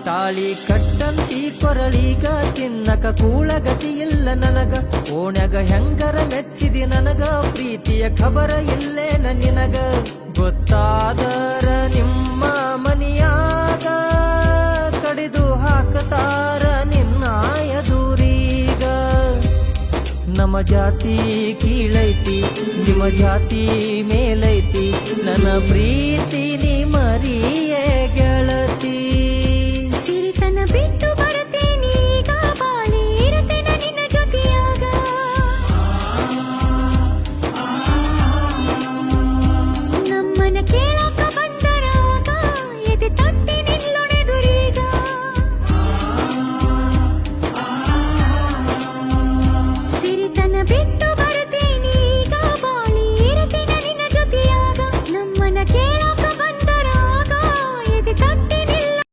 ತಾಳಿ ಕಟ್ಟಂತಿ ಕೊರಳೀಗ ತಿನ್ನಕ ಕೂಳಗತಿ ಇಲ್ಲ ನನಗ ಓಣ್ಯಾಗ ಹೆಂಗರ ಮೆಚ್ಚಿದಿ ನನಗ ಪ್ರೀತಿಯ ಖಬರ ಇಲ್ಲೇನ ನಿನಗ ಗೊತ್ತಾದರ ನಿಮ್ಮ ಮನಿಯಾಗ ಕಡಿದು ಹಾಕತಾರ ನಿನ್ನಾಯ ದೂರೀಗ ನಮ್ಮ ಜಾತಿ ಕೀಳೈತಿ ನಿಮ್ಮ ಜಾತಿ ಮೇಲೈತಿ ನನ್ನ ಪ್ರೀತಿ ನೀ ಮರಿಯೇ ಗೆಳತಿ